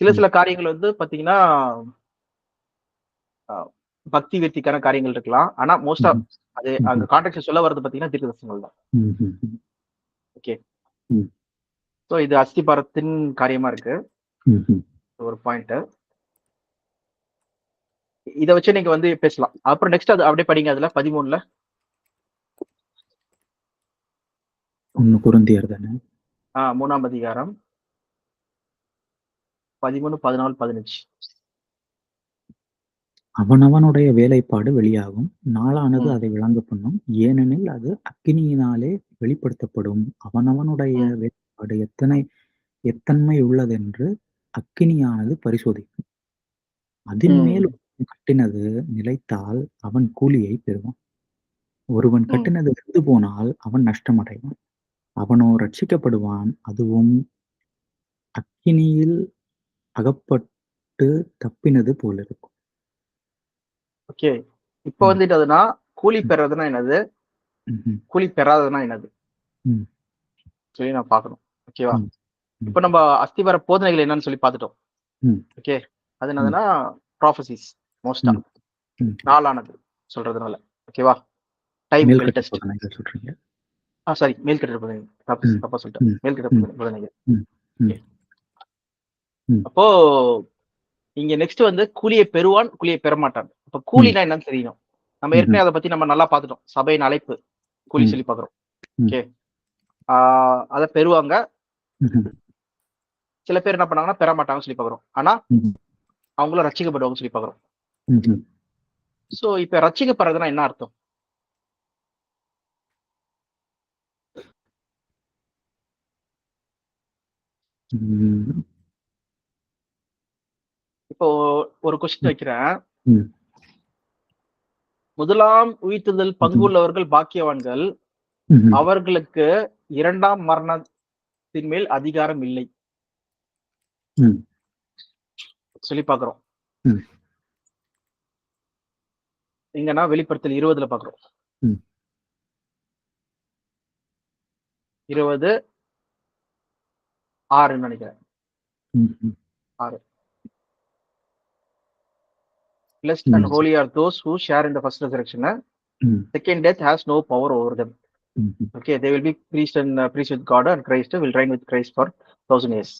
சில ம். சில காரியங்கள் பார்த்தீங்கன்னா, அ பக்தி விருத்திக்கான காரியங்கள் இருக்கலாம். ஆனா மோஸ்ட்டா ம்ஹ்ம். அது ம்ஹ்ம். அங்க கான்டெக்ஸ்ட்ல சொல்ல வர்றது பார்த்தீங்கன்னா, தீர்க்க தரிசனங்கள் தான். ம்ஹ்ம். ஓகே. ம். சோ இது அஸ்திபாரத்தின் காரியமா இருக்கு. ம்ஹ்ம். ஒரு பாயிண்ட். இத வச்சு நீங்க பேசலாம். அப்புறம் நெக்ஸ்ட் அது அப்படியே படிங்க அதுல 13ல. 1 கொரிந்தியர் தானே? 3ஆம் அதிகாரம் 13, 14, 15. அவனவனுடைய வேலைப்பாடு வெளியாகும். நாளானது ம், அதை விளங்கப் பண்ணும். ஏனெனில் அது அக்கினியினாலே வெளிப்படுத்தப்படும். அவனவனுடைய ம், வேலைப்பாடு எத்தன்மை உள்ளதென்று அக்கினியானது பரிசோதிக்கும். அதின்மேல் ம், ஒருவன் கட்டினது நிலைத்தால் அவன் கூலியைப் பெறுவான். ஒருவன் ம். கட்டினது வெந்து போனால் அவன் நஷ்டமடைவான். அவனோ ரட்சிக்கப்படுவான். அதுவும் அக்கினியில் அகப்பட்டு தப்பினது போலிருக்கும். ஓகே. இப்ப ம். அதுன்னா, கூலி ம். பெறதுன்னா என்னது? ம்ஹ்ம். கூலி பெறாததுன்னா என்னது? ம். சொல்லி நான் பார்க்கணும். ஓகேவா? ம். ம். இப்ப நம்ம அஸ்திவார போதனைகள் என்னன்னு சொல்லி பார்த்துட்டோம். ம். ஓகே. அது ம். என்னதுன்னா, ப்ராஃபஸீஸ் மோஸ்ட்டா. ம். ம். நாளானது சொல்றதுனால. ஓகேவா? டைம் வெல் மேல்கட்ட டெஸ்ட். போதனைகள் சொல்றீங்க. சாரி மேல்கட்டட போதனைகள். ம். தப்பா சொல்லிட்டேன். ம். மேல்கட்ட ம். போதனைகள். ம். ம். ஓகே. ம். அப்போ இங்க நெக்ஸ்ட் கூலியை பெறுவான், கூலியை பெறமாட்டான். அப்ப ம். கூலினா என்னன்னு தெரியணும். நம்ம ம்ஹ்ம். ஏற்கனவே அத பத்தி நம்ம நல்லா பார்த்துட்டோம். சபையின் அழைப்பு, கூலி ம். சொல்லி பார்க்கிறோம். ம். ஓகே. ஆ அத பெறுவாங்க. ம்ஹ்ம். சில பேர் என்ன பண்ணாங்கன்னா, பெறமாட்டாங்கன்னு சொல்லி பார்க்கிறோம். ஆனா, ம்ஹ்ம். அவங்களும் ரட்சிக்கப்படுவாங்கன்னு சொல்லி பார்க்கிறோம். ம்ஹ்ம். சோ, இப்ப ரட்சிக்கப்படுறதுன்னா என்ன அர்த்தம்? ம். இப்போ ஒரு கொஸ்டின் ம். வைக்கிறேன். ம். முதலாம் உயிர்த்தெழுதல் ம். பங்குள்ளவர்கள் பாக்கியவான்கள். ம்ஹ்ம். அவர்களுக்கு 2ஆம் மரணத்தின் மேல் அதிகாரம் இல்லை. ம். சொல்லி பார்க்கிறோம். ம். இங்கன்னா வெளிப்படுத்தல் 20ல பாக்குறோம். ம். 20:6 நினைக்கிறேன். ம். ம். 6. Blessed and holy are those who share in the first resurrection. ம். Second death has no power over them. ம். ம். Okay, they will be priest with God, and Christ will reign with Christ for 1000 years.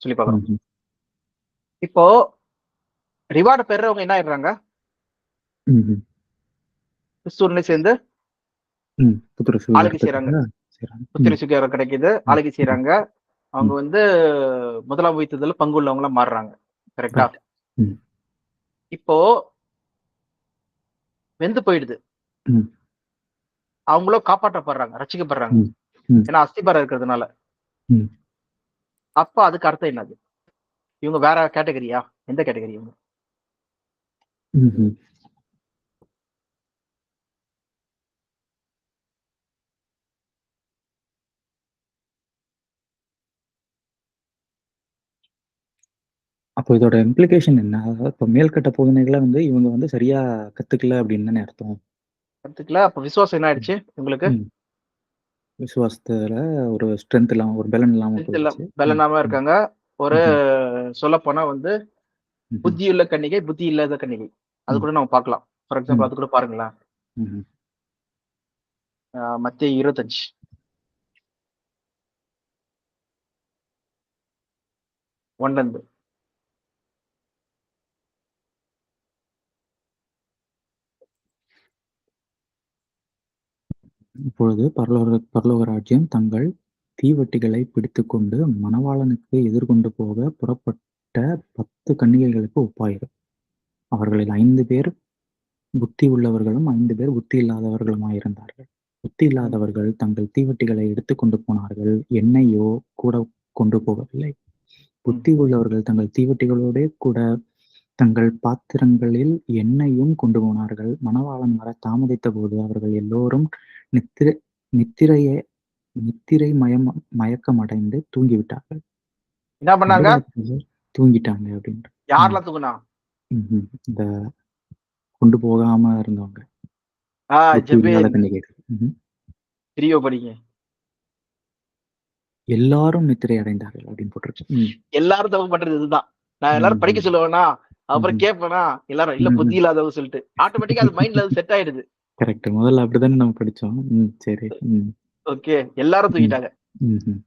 சொல்லி பாக்குறோம். ம். இப்போ reward பெறவங்க என்ன ஆயிடுறாங்க? ம். ம். கிறிஸ்துவுடனே சேர்ந்து ம். புத்திர ஆளுகை செய்றாங்க. செய்றாங்க. புத்திர சுவிகாரம் கிடைக்குது. ஆளுகை செய்றாங்க. அவங்க ம். வந்து முதலாம் உயிர்த்தெழுதல்ல பங்குள்ளவங்களா மாறுறாங்க. கரெக்ட்டா? கரெக்ட். ம். இப்போ வெந்து போயிடுது. ம். அவங்களும் காப்பாற்றப்படுறாங்க, ரட்சிக்கப்படுறாங்க. ம். ம். ஏன்னா அஸ்திபாரம் இருக்கிறதுனால. ம். அப்ப அதுக்கு அர்த்தம் என்னது? இவங்க வேற கேட்டகரியா? எந்த கேட்டகரி இவங்க? ம்ஹ்ம். அப்போ இதோட இம்ப்ளிகேஷன் என்ன? அதாவது இப்ப மேல்கட்ட போதனைகள வந்து இவங்க வந்து சரியா கத்துக்கல அப்படின்னு தானே அர்த்தம்? கத்துக்கல. அப்ப விசுவாசம் என்ன ஆயிடுச்சு உங்களுக்கு? ம். விசுவாசத்துல ஒரு ஸ்ட்ரென்த் இல்லாம, ஒரு பலன் இல்லாம போயிடுச்சு. பலனாம ம். இருக்காங்க. ஒரு சொல்லப்போனா வந்து ம்ஹ்ம். புத்தியுள்ள கன்னிகை, புத்தி இல்லாத கன்னிகை. அது கூட நம்ம பார்க்கலாம். ஃபார் எக்ஸாம்பிள் அது கூட பாருங்களேன். ம்ஹ்ம். மத்தேயு 25. 1 இருந்து. இப்பொழுது பரலோக ராஜ்யம் தங்கள் தீவட்டிகளை பிடித்துக்கொண்டு மணவாளனுக்கு எதிர்கொண்டு போக புறப்பட்ட 10 கன்னிகைகளுக்கு ஒப்பாயிரும். அவர்களில் 5 பேர் புத்தி உள்ளவர்களும் 5 பேர் புத்தி இல்லாதவர்களுமாயிருந்தார்கள். புத்தி இல்லாதவர்கள் தங்கள் தீவட்டிகளை எடுத்துக்கொண்டு போனார்கள், எண்ணெயோ கூட கொண்டு போகவில்லை. புத்தி உள்ளவர்கள் தங்கள் தீவட்டிகளோடே கூட தங்கள் பாத்திரங்களில் எண்ணெயும் கொண்டு போனார்கள். மணவாளன் வர தாமதித்த போது அவர்கள் எல்லோரும் நித்திரை மயக்கமடைந்து தூங்கிவிட்டார்கள். என்ன பண்ணாங்க? நடுராத்திரியில் தூங்கிட்டாங்க அப்படின்ற. யாரெல்லாம் தூங்குனா? இந்த கொண்டு போகாம இருந்தவங்க. புத்தி இல்லாத ஜெபேல். கன்னிகைகள். பிரியோ படிங்க. எல்லாரும் நித்திரை அடைந்தார்கள் அப்படின்னு போட்டிருக்கு. எல்லாரும் தப்பு பண்றது இதுதான். நான் எல்லாரும் படிக்க சொல்லுவேனா, அப்புறம் கேட்பேனா, எல்லாரும் இல்ல புத்தி இல்லாதவங்க சொல்லிட்டு ஆட்டோமேட்டிக்கா அது மைண்ட்ல அது செட் ஆயிடுது. கரெக்ட். முதல்ல அப்படிதானே நம்ம படிச்சோம். சரி. ஓகே, எல்லாரும் தூங்கிட்டாங்க.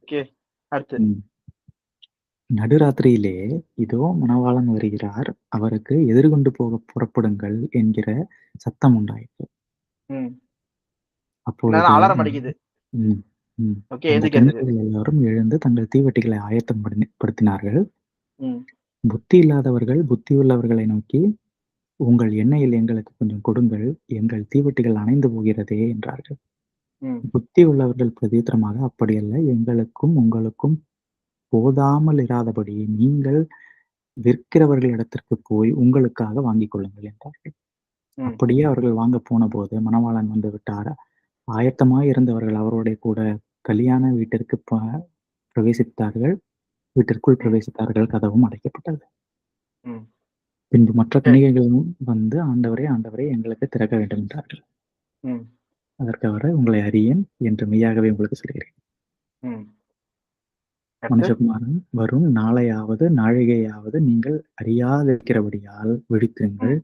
ஓகே, அடுத்து. நடுராத்திரியிலே இதோ மணவாளன் வருகிறார், அவருக்கு எதிர்கொண்டு போக புறப்படுங்கள் என்கிற சத்தம் உண்டாயிற்று. அப்பொழுது அலாரம் அடிக்குது. ஓகே, அந்த கன்னிகைகள் எல்லாரும் எழுந்து தங்கள் தீவட்டிகளை ஆயத்தம் படுத்தினார்கள். புத்தி இல்லாதவர்கள் புத்தி உள்ளவர்களை நோக்கி, உங்கள் எண்ணெயில் எங்களுக்கு கொஞ்சம் கொடுங்கள், எங்கள் தீவட்டிகள் அணைந்து போகிறதே என்றார்கள். புத்தி உள்ளவர்கள் பிரதித்திரமாக, அப்படியல்ல, எங்களுக்கும் உங்களுக்கும் போதாமல் இராதபடி நீங்கள் விற்கிறவர்களிடத்திற்கு போய் உங்களுக்காக வாங்கிக் கொள்ளுங்கள் என்றார்கள். அப்படியே அவர்கள் வாங்க போன போது மணவாளன் வந்து விட்டார். ஆயத்தமாய் இருந்தவர்கள் அவருடைய கூட கல்யாண வீட்டிற்கு பிரவேசித்தார்கள். வீட்டிற்குள் பிரவேசித்தார்கள். கதவும் அடைக்கப்பட்டது. பின்பு மற்ற கன்னிகைகளும் வந்து, ஆண்டவரே ஆண்டவரே எங்களுக்கு திறக்க வேண்டும் என்றார்கள். அதற்கு அவர், உங்களை அறியேன் என்று மெய்யாகவே உங்களுக்கு சொல்கிறேன். மனுஷகுமாரன் வரும் நாழிகையாவது நீங்கள் அறியாதிருக்கிறபடியால் விழித்திருங்கள்.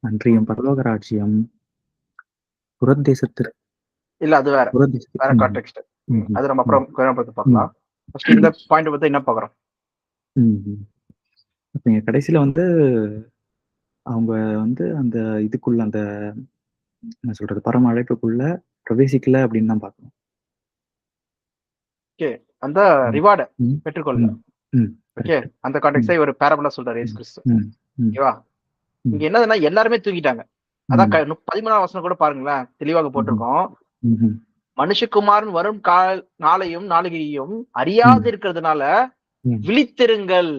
அன்றியும் பரலோக ராஜ்யம் புறதேசத்திற்கு இல்ல, அது வேற கான்டெக்ஸ்ட். அது நம்ம அப்புறம் பார்க்கலாம். ஃபர்ஸ்ட் இந்த பாயிண்ட் பத்தி என்ன பார்க்கறோம்? அப்ப கடைசியில வந்து அவங்க வந்து அந்த இதுக்குள்ள, அந்த என்ன சொல்றது, பரம அழைப்புக்குள்ள பிரவேசிக்கல அப்படின்னு தான் பார்க்கணும். ஓகே, அந்த ரிவார்டை பெற்றுக்கொள்ள. ஓகே, அந்த கான்டெக்ஸ்டை ஒரு பேரபிளா சொல்றாரு இயேசு கிறிஸ்து. ஓகேவா? இங்க என்னதுன்னா எல்லாருமே தூங்கிட்டாங்க. அதான் 13ஆம் வசனம் கூட பாருங்களேன், தெளிவாக போட்டிருக்கோம். மனுஷகுமாரன் வரும் நாளையும் நாளிகையும் அறியாது இருக்கிறதுனால விழித்திருங்கள்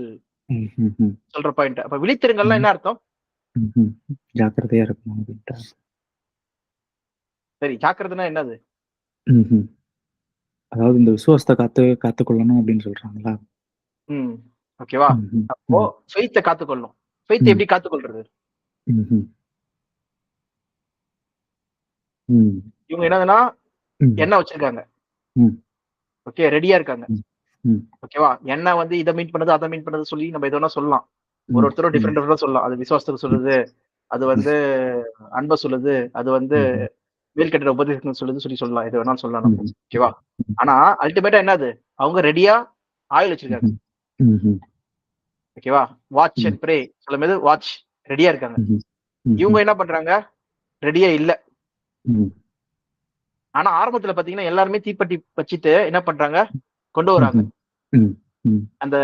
சொல்ற பாயிண்ட். அப்ப விழித்திருங்கள்னா என்ன அர்த்தம்? ஜாக்கிரதையா இருக்கணும். சரி, ஜாக்கிரதைனா என்னது? அதாவது இந்த விசுவாசத்தை காத்துக்கொள்ளணும் அப்படின்னு சொல்றாங்களா? ஓகேவா? அப்போ ஃபெய்த்தை காத்துக்கொள்ளணும். ஃபெய்த்தை எப்படி காத்துக்கொள்றது? ம். இவங்க என்னதுன்னா ம். எண்ணெய் வச்சிருக்காங்க. ம். ஓகே. ரெடியா இருக்காங்க. ம். ம். ஓகேவா? எண்ணெய் வந்து இத மீன் பண்ணுது, அத மீன் பண்ணுது சொல்லி நம்ம எது வேணா சொல்லலாம். ம். ஒருத்தரும் ம். டிஃபரெண்ட் சொல்லலாம். அது விசுவாசத்துக்கு ம். சொல்லுது. அது வந்து அன்ப சொல்லுது. அது வந்து ம்ஹ்ம். மேல்கட்டிட உபதேசம் சொல்லுது சொல்லலாம். எது வேணாலும் சொல்லலாம் நம்ம. ம்ஹ்ம். ஓகேவா? ம். ஆனா அல்டிமேட்டா என்னது? அவங்க ரெடியா ஆயில் வச்சிருக்காங்க. ம்ஹ்ம். ம்ஹ்ம். ஓகேவா? வாட்ச் ம். அண்ட் ப்ரே சொல்லும்போது வாட்ச் ரெடியா இருக்காங்க. ம்ஹ்ம். ம்ஹ்ம். இவங்க என்ன பண்றாங்க? ரெடியா இல்ல. ம். ஆனா ஆரம்பத்துல பாத்தீங்கன்னா, எல்லாருமே தீப்பெட்டி வச்சுட்டு என்ன பண்றாங்க? கொண்டு வராங்க. ம்ஹ்ம். ம். ம். அந்த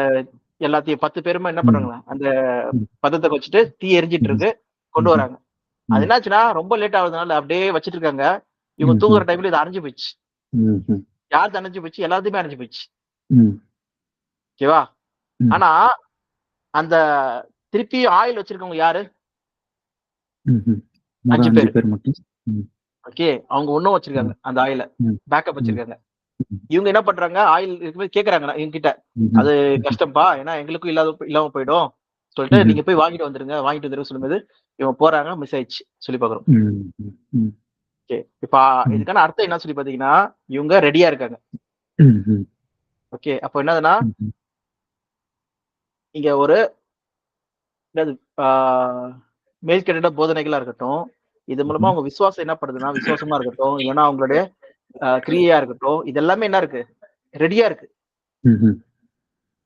எல்லாத்தையும் 10 பேருமே என்ன ம். பண்றாங்க? அந்த ம். பந்தத்த வச்சுட்டு தீ எரிஞ்சிட்டு ம்ஹ்ம். இருக்கு. கொண்டு ம்ஹ்ம். வராங்க. அது ம். என்னாச்சுன்னா, ரொம்ப லேட் ஆகுறதுனால அப்படியே வச்சுட்டு இருக்காங்க. இவங்க ம்ஹ்ம். தூங்குற டைம்ல இது அணைஞ்சு போயிடுச்சு. ம்ஹ்ம். யாருது அணைஞ்சு போயிடுச்சு? எல்லாத்துக்குமே அணைஞ்சு போயிடுச்சு. ம். ஓகேவா? ம். ஆனா, அந்த திருப்பி ஆயில் வச்சிருக்கவங்க யாரு? ம்ஹ்ம். மொத 5 5 பேரு. பேர் மட்டும். ம். ஓகே. அவங்க இன்னும் வச்சிருக்காங்க ம். அந்த ஆயில. ம். பேக்கப் ம். வச்சிருக்காங்க. ம். இவங்க என்ன பண்றாங்க? ஆயில் இருக்கும்போது கேட்கறாங்க இவங்ககிட்ட. ம்ஹ்ம். அது ம்ஹ்ம். கஷ்டம்ப்பா. ஏன்னா எங்களுக்கும் இல்லாம போயிடும். சொல்லிட்டு ம்ஹ்ம். நீங்க போய் வாங்கிட்டு வந்துருங்க. வாங்கிட்டு வந்துருங்கன்னு சொல்லும்போது, இவங்க போறாங்க. மிஸ் ஆயிடுச்சு. சொல்லி பார்க்குறோம். ம். ம். ம். ஓகே. இப்ப ம். இதுக்கான அர்த்தம் என்ன சொல்லி பார்த்தீங்கன்னா, இவங்க ரெடியா இருக்காங்க. ம்ஹ்ம். ஓகே. அப்போ என்னதுன்னா, ம்ஹ்ம். இங்க ஒரு என்னது ஆ மேல்கட்டிட போதனைகளா இருக்கட்டும், இது மூலமா ம்ஹ்ம். அவங்க விசுவாசம் என்ன பண்ணுதுன்னா, விசுவாசமா இருக்கட்டும், இல்லன்னா அவங்களுடைய கிரியையா இருக்கட்டும், இது எல்லாமே என்ன இருக்கு? ரெடியா இருக்கு. ம்ஹ்ம்.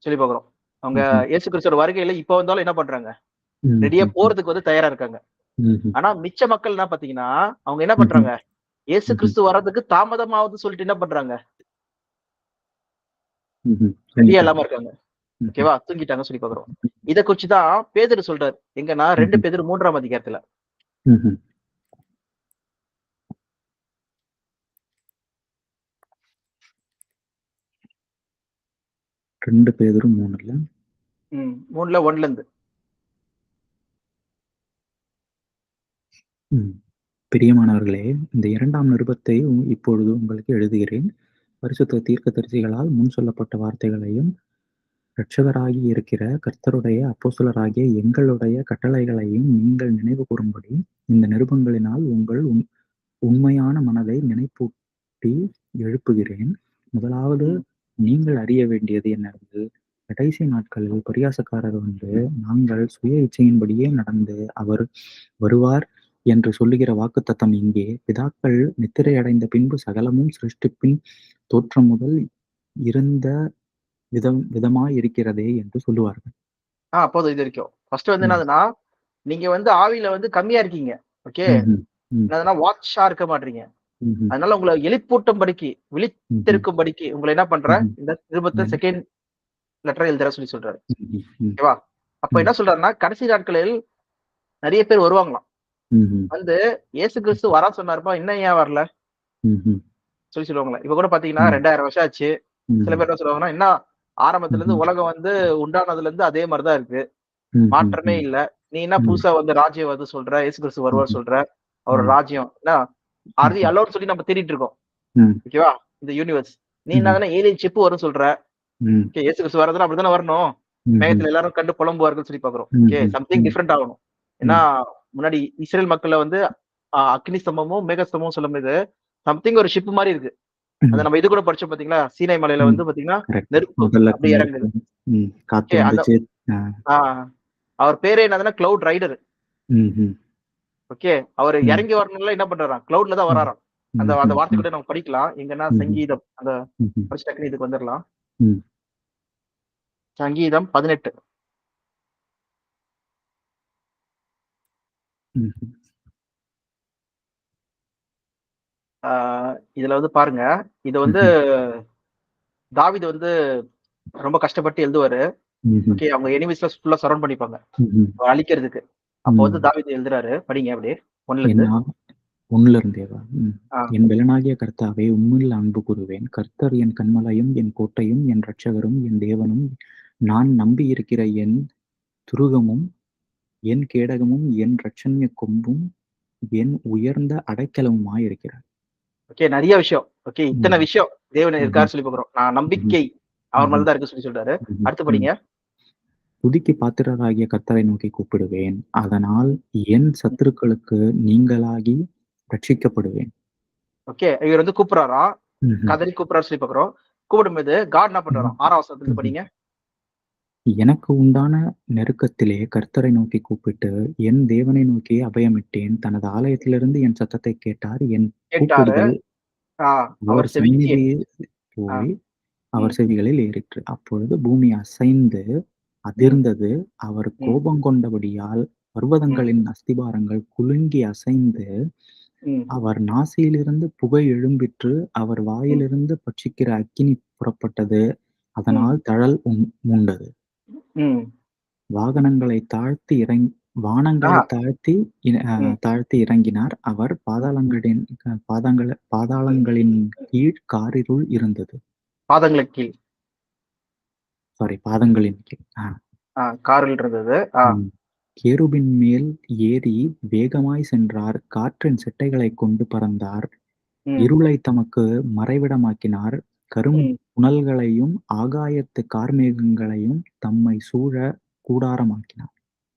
சொல்லி பார்க்குறோம். அவங்க ம்ஹ்ம். இயேசு கிறிஸ்துவோட வருகையில இப்ப வந்தாலும் என்ன பண்றாங்க? ரெடியா ம்ஹ்ம். போறதுக்கு வந்து தயாரா இருக்காங்க. ம்ஹ்ம். ஆனா மிச்ச மக்கள் என்ன பார்த்தீங்கன்னா, அவங்க என்ன ம்ஹ்ம். பண்றாங்க? இயேசு ம்ஹ்ம். கிறிஸ்து வர்றதுக்கு தாமதமாகுதுன்னு சொல்லிட்டு என்ன பண்றாங்க? ம்ஹ்ம். ரெடியா தூங்கிட்டாங்க. இல்லாம இருக்காங்க. ம்ஹ்ம். ஓகேவா? தூங்கிட்டாங்கன்னு சொல்லி பார்க்குறோம். இத குறிச்சு தான் பேதுரு சொல்றாரு. எங்கன்னா 2 ம்ஹ்ம். பேதுரு 3ஆம் அதிகாரத்துல. ம்ஹ்ம். 2 பேதுரு 3ல. 3ல 1லருந்து. ம். பிரியமானவர்களே, இந்த 2ஆம் நிருபத்தை இப்பொழுது உங்களுக்கு எழுதுகிறேன். பரிசுத்த தீர்க்கதரிசிகளால் முன் சொல்லப்பட்ட வார்த்தைகளையும், இரட்சகராகி இருக்கிற கர்த்தருடைய அப்போஸ்தலராகிய எங்களுடைய கட்டளைகளையும் நீங்கள் நினைவு கூரும்படி, இந்த நிருபங்களினால் உங்கள் உண்மையான மனதை நினைப்பூட்டி எழுப்புகிறேன். முதலாவது ம். நீங்கள் அறிய வேண்டியது என்னவெனில், கடைசி நாட்களில் பரியாசக்காரர் வந்து, நாங்கள் சுய இச்சையின்படியே நடந்து அவர் வருவார் என்று சொல்லுகிற வாக்குத்தத்தம் இங்கே. பிதாக்கள் நித்திரையடைந்த பின்பு சகலமும் சிருஷ்டிப்பின் தோற்றம் முதல் இருந்த விதமாயிருக்கிறதே என்று சொல்லுவார்கள். போதும் இது வரைக்கும். ஃபர்ஸ்ட் வந்து ம். என்னதுன்னா, நீங்க வந்து ஆவியில வந்து கம்மியா இருக்கீங்க. ஓகே. ம்ஹ்ம். ம். என்னதுன்னா வாட்ச்சா இருக்க மாட்றீங்க. ம்ஹ்ம். அதனால உங்கள எழுப்பூட்டும்படிக்கு, ம்ஹ்ம். விழித்திருக்கும்படிக்கு உங்கள என்ன பண்றேன்? ம்ஹ்ம். இந்த நிருபத்த ம். செகண்ட் லெட்டரா எழுதுறேன் சொல்லி சொல்றாரு. ம்ஹ்ம். ம். ஓகேவா? அப்ப ம். என்ன சொல்றாருன்னா, கடைசி நாட்களில் நெறைய பேர் வருவாங்களாம். ம்ஹ்ம். வந்து இயேசு கிறிஸ்து வரேன் சொன்னாருப்பா, இன்னும் ஏன் வரல? ம்ஹ்ம். சொல்லுவாங்களாம். இப்ப கூட பார்த்தீங்கன்னா ம். 2000 வருஷம் ஆச்சு. சில ம். பேர் என்ன சொல்லுவாங்கன்னா, இன்னும் ஆரம்பத்துல இருந்து ம்ஹ்ம். உலகம் வந்து உண்டானதுல இருந்து அதே மாரி தான் இருக்கு. மாற்றமே ம்ஹ்ஹ்ம். இல்ல. நீ என்ன ம். புதுசா வந்து ராஜ்யம் வருது சொல்ற, இயேசு கிறிஸ்து வருவார் ம்ஹ்ம். சொல்ற. அவரோட ம். ராஜ்யம் என்ன அது ம்ஹ்ம். அல்லோன்னு சொல்லி நம்ம தேடிட்டு இருக்கோம். ம். ஓகேவா? இந்த யூனிவர்ஸ். நீ ம்ஹ்ம். என்னதுன்னா ஏலியன் ஷிப் வரும்னு சொல்ற. ம். ஓகே. இயேசு கிறிஸ்து வரதுன்னா அப்படித்தானே வரணும். ம்ஹ்ம். மேகத்துல எல்லாரும் கண்டு புலம்புவார்கள்ன்னு சொல்லி பார்க்கிறோம். ஓகே. ம்ஹ்ம். சம்திங் ம். டிஃபரெண்ட் ஆகணும். ஏன்னா ம். முன்னாடி இஸ்ரேல் மக்கள வந்து அக்னி ஸ்தம்பமும், மேக ஸ்தம்பமும் சொல்லும்போது சம்திங் ஒரு ஷிப் மாரி இருக்கு. அத ம். நம்ம இது கூட படிச்சோம் பார்த்தீங்களா? சீனாய் மலையில ம். வந்து பார்த்தீங்கன்னா, கரெக்ட். நெருப்பு முதல்ல அப்படியே நெருப்பு. இறங்குது. காத்து ஓகே. அந்த வந்துச்சு. ஆ. ஆ அவர் பேரே என்னதுன்னா கிளவுட் ரைடர். ம்ஹ்ம். ஓகே. அவரு ம். இறங்கி வரணும்ல என்ன பண்றாராம்? கிளவுட்ல தான் ம். வராராம். அந்த அந்த ம்ஹ்ம். வார்த்தை ம். கூட நம்ம படிக்கலாம். எங்கன்னா ம்ஹ்ம். சங்கீதம் அந்த ம்ஹ்ம். படிச்சு டக்குனு இதுக்கு வந்துரலாம். ம். சங்கீதம் 18. ம்ஹ்ம். ஆ இதுல வந்து பாருங்க. இது வந்து ம்ஹ்ம். தாவீது வந்து ரொம்ப கஷ்டப்பட்டு எழுதுவாரு. ம்ஹ்ம். ஓகே. அவங்க எனிமீஸ்லாம் ஃபுல்லா சரவுண்ட் பண்ணிப்பாங்க. ம்ஹ்ம். அழிக்கிறதுக்கு. அப்போ வந்து ம். தாவீது எழுதுறாரு. படிங்க அப்படியே 1லருந்து. என் 1 இருந்தேவா? ம். ஆ. என் பெலனாகிய கர்த்தாவே, உம்மில் அன்பு கூருவேன். கர்த்தர் என் கன்மலையும், என் கோட்டையும், என் இரட்சகரும், என் தேவனும், நான் நம்பியிருக்கிற என் துருகமும், என் கேடகமும், என் இரட்சணிய கொம்பும், என் உயர்ந்த அடைக்கலமுமாயிருக்கிறார். ஓகே. நெறைய விஷயம். ஓகே. இத்தன ம். விஷயம் தேவன் ம்ஹ்ம். இருக்காருன்னு சொல்லி பார்க்கிறோம். நான் ம்ஹ்ம். நம்பிக்கை அவர் மேல ம்ஹ்ம். தான் இருக்குன்னு சொல்லி சொல்றாரு. ம்ஹ்ம். அடுத்து ம். படிங்க. துதிக்கு பாத்திரராகிய கர்த்தரை நோக்கி கூப்பிடுவேன். அதனால் என் சத்துருக்களுக்கு நீங்கலாகி ரட்சிக்கப்படுவேன். ஓகே, இவர் வந்து கூப்பிடுறாராம், ம்ஹ்ம். கதறி கூப்பிடுறாரு சொல்லி பார்க்கிறோம். கூப்பிடும்போது காட் என்ன பண்றாராம்? 6ஆம் வசனத்துல இருந்து ம்ஹ்ம். படிங்க. எனக்கு உண்டான நெருக்கத்திலே கர்த்தரை நோக்கி கூப்பிட்டு, என் தேவனை நோக்கி அபயமிட்டேன். தனது ஆலயத்திலிருந்து என் சத்தத்தைக் கேட்டார். என் கேட்டாரு. கூப்பிடுதல் ஆ, அவர் அவர் செவிக்கு சந்நிதியில் ஆ, போய் அவர் ம், செவிகளில் ஏறிற்று. அப்பொழுது பூமி அசைந்து ம், அதிர்ந்தது. அவர் ம், கோபங்கொண்டபடியால் ம், பர்வதங்களின் அஸ்திபாரங்கள் குலுங்கி அசைந்து, ம், அவர் நாசியிலிருந்து புகை எழும்பிற்று. அவர் ம், வாயிலிருந்து பட்சிக்கிற அக்கினி புறப்பட்டது. ம், அதனால் தழல் மூண்டது. ம். வாகனங்களைத் தாழ்த்தி ஆ, வானங்களைத் தாழ்த்தி ம், தாழ்த்தி இறங்கினார். அவர் ம். பாதாளங்களின் கீழ் காரிருள் இருந்தது. பாதங்களுக்கு கீழ். பாதங்களின் கீழ். காரில் இருந்தது. ம். கேருபின் மேல் ஏறி வேகமாய் சென்றார். காற்றின் செட்டைகளைக் கொண்டு பறந்தார். ம், இருளைத் தமக்கு மறைவிடமாக்கினார். கரும் ம். புனல்களையும் ஆகாயத்து கார்மேகங்களையும் தம்மைச் சூழக் கூடாரமாக்கினார்.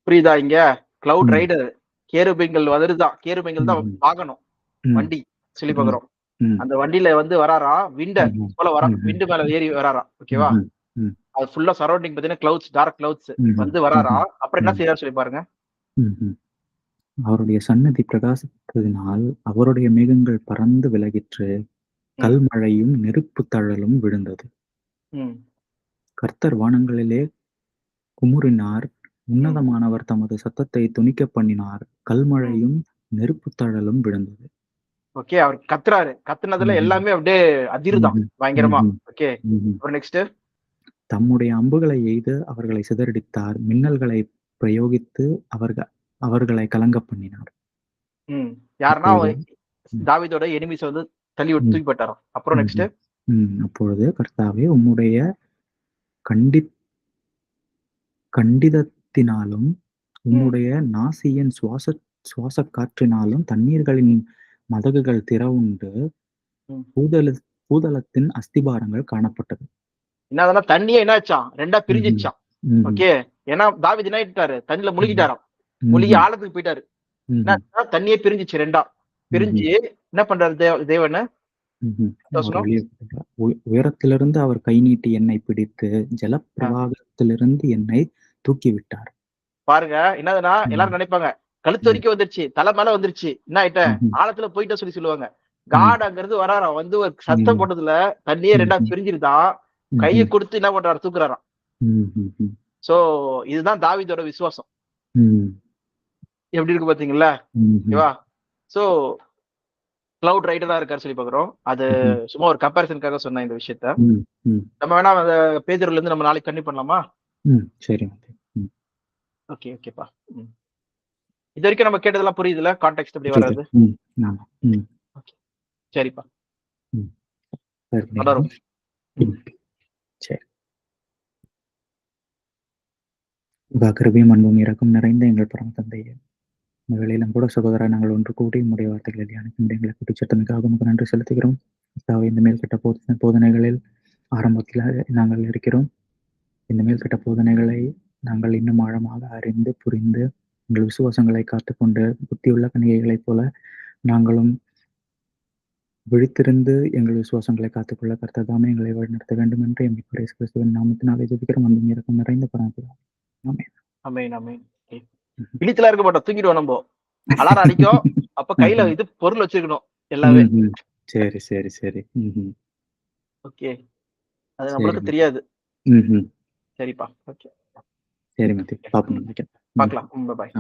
புரியுதா இங்க? கிளவுட் ம். ரைடர். கேருபீன்கள் வருதுதான். கேருபீன்கள் தான் ம்ஹ்ம். வாகனம். ம். வண்டி சொல்லி ம். பார்க்கிறோம். ம். அந்த வண்டியில வந்து வராராம். ம்ஹ்ம். போல வரா ம்ஹ்ம். விண்டு மேல ஏறி வராராம். ஓகேவா? ம்ஹ்ம். ம். அது ஃபுல்லா சரவுண்டிங் பார்த்தீங்கன்னா கிளவுட்ஸ், டார்க் கிளவுட்ஸ் ம்ஹ்ம். வந்து ம்ஹ்ம். வராராம். அப்புறம் என்ன ம். செய்றாரு சொல்லி பாருங்க. ம்ஹ்ம். அவருடைய சந்நிதி பிரகாசித்ததினால் அவருடைய மேகங்கள் பறந்து விலகிற்று. ம், கல்மழையும் நெருப்புத் தழலும் விழுந்தது. ம், கர்த்தர் வானங்களிலே குமுறினார். ம். உன்னதமானவர் தமது சத்தத்தைத் தொனிக்கப் பண்ணினார். ம். கல்மழையும் நெருப்புத் தழலும் விழுந்தது. ஓகே. அவர் கத்துறாரு. கத்துனதுல ம்ஹ்ம். எல்லாமே அப்படியே அதிருதாம். ம்ஹ்ம். பயங்கரமா. ம்ஹ்ம். ஓகே. ம்ஹ்ம். அப்புறம் நெக்ஸ்ட்டு. தம்முடைய அம்புகளை எய்து அவர்களை சிதறடித்தார். மின்னல்களைப் பிரயோகித்து அவர்களைக் கலங்கப் பண்ணினார். ம். யாருன்னா அப்பொழுது ம். தாவீதோட எனிமீஸ் வந்து தள்ளி விட்டு ம். தூக்கி போட்டாராம். அப்புறம் நெக்ஸ்ட்டு. ம்ஹ்ம். அப்பொழுது கர்த்தாவே உம்முடைய கண்டி கண்டிதத்தினாலும் ம், உம்முடைய நாசியின் சுவாசக் காற்றினாலும் தண்ணீர்களின் மதகுகள் திறவுண்டு ம். பூதல பூதலத்தின் அஸ்திபாரங்கள் காணப்பட்டது. என்னதுன்னா தண்ணியே என்ன ஆச்சாம்? 2ஆ ம்ஹ்ம். பிரிஞ்சிருச்சாம். ம்ஹ்ம். ஓகே. ஏன்னா தாவீது என்ன ஆயிட்டாரு? தண்ணீல ம். முழுகிட்டாராம். முழுகி ம்ஹ்ம். ஆழத்துக்கு போயிட்டாரு. ம்ஹ்ம். என்னாச்சுன்னா தண்ணியே பிரிஞ்சுச்சு 2ஆ. ம்ஹ்ம். பிரிஞ்சு என்ன பண்றாரு தேவனு? ம்ஹ்ம். அடுத்த அவர் வசனம். வெளியே உயரத்திலிருந்து அவர் கை நீட்டி என்னைப் பிடித்து, அ ஜலப்பிரவாகத்திலிருந்து என்னைத் தூக்கிவிட்டார். பாருங்க. என்னதுன்னா ம். எல்லாரும் நினைப்பாங்க. கழுத்து ம். வரைக்கும் வந்துருச்சு. தலை மேல வந்துருச்சு. என்ன ஆயிட்ட? ம்ஹ்ம். ஆழத்துல போயிட்ட சொல்லி சொல்லுவாங்க. ம். காட் அங்கிருந்து வராராம். வந்து ஒரு சத்தம் ம். போட்டதுல தண்ணியே 2ஆ ம்ஹ்ம். பிரிஞ்சிருதாம். கைய ம்ஹ்ம். குடுத்து என்ன பண்றாரு? தூக்குறாராம். ம்ஹ்ஹ்ம். சோ இதுதான் தாவீதோட விசுவாசம். ம். எப்படி இருக்கு பார்த்தீங்களா? ம்ஹ்ம். ஓகேவா? சோ கிளவுட் ரைடரா இருக்காரு சொல்லி பார்க்கிறோம். அது ம்ஹ்ம். சும்மா ஒரு கம்பேரிசன்க்காக சொன்னேன் இந்த விஷயத்த. ம். ம். நம்ம வேணா அத பேதுருலருந்து நம்ம நாளைக்கு கன்டின்யூ பண்ணலாமா? ம். சரிங்க. ம். ஓகே, ஓகேப்பா. ம். இதுவரைக்கும் நம்ம கேட்டதெல்லாம் புரியுதுல்ல? கான்டெக்ஸ்ட் எப்படி புரியுது. வர்றது? ம். ஆமா. ம். ஓகே. சரிப்பா. ம். சரிங்களா? தொடரும். ம். ம். சரி. கிருபையும் அன்பும் இரக்கம் நிறைந்த எங்கள் பரம தந்தையே, இந்த வேளையிலும் கூட சகோதரா நாங்கள் ஒன்று கூடி உம்முடைய வார்த்தைகளை தியானிக்கும் எங்களை கூட்டிச் சேர்த்தமைக்காக உமக்கு நன்றி செலுத்துகிறோம். கர்த்தாவே, இந்த மேல்கட்ட போதனைகளில் ஆரம்பத்தில் நாங்கள் இருக்கிறோம். இந்த மேல்கட்ட போதனைகளை நாங்கள் இன்னும் ஆழமாக அறிந்து, புரிந்து, எங்கள் விசுவாசங்களை காத்துக்கொண்டு, புத்தியுள்ள கன்னிகைகளைப் போல நாங்களும் விழித்திருந்து எங்கள் விசுவாசங்களை காத்துக்கொள்ள கர்த்தர் தாமே எங்களை வழிநடத்த வேண்டும் என்று எம் இயேசு கிறிஸ்துவின் நாமத்தினாலே ஜெபிக்கிறோம். அன்பும் இரக்கம் நிறைந்த பரமபிதாவே. ஆமென். ஆமென், ஆமென். ஓகே. ம்ஹ்ம். விழித்துலாம் இருக்க மாட்டோம். தூங்கிடுவோம் நம்போ. அலாரம் அடிக்கும். அப்ப கையில ம்ஹ்ம். இது பொருள் வச்சிருக்கணும். எல்லாமே. ம்ஹ்ம். சரி, சரி, சரி. ம்ஹ்ம். ஓகே. அது சரி நம்மளுக்கு மச்சி. தெரியாது. ம்ஹ்ம். சரிப்பா. ஓகே. சரி மச்சி. ஓகே. பாப்போம் ம். நாளைக்கு. ம். பார்க்கலாம். ம். பாய்.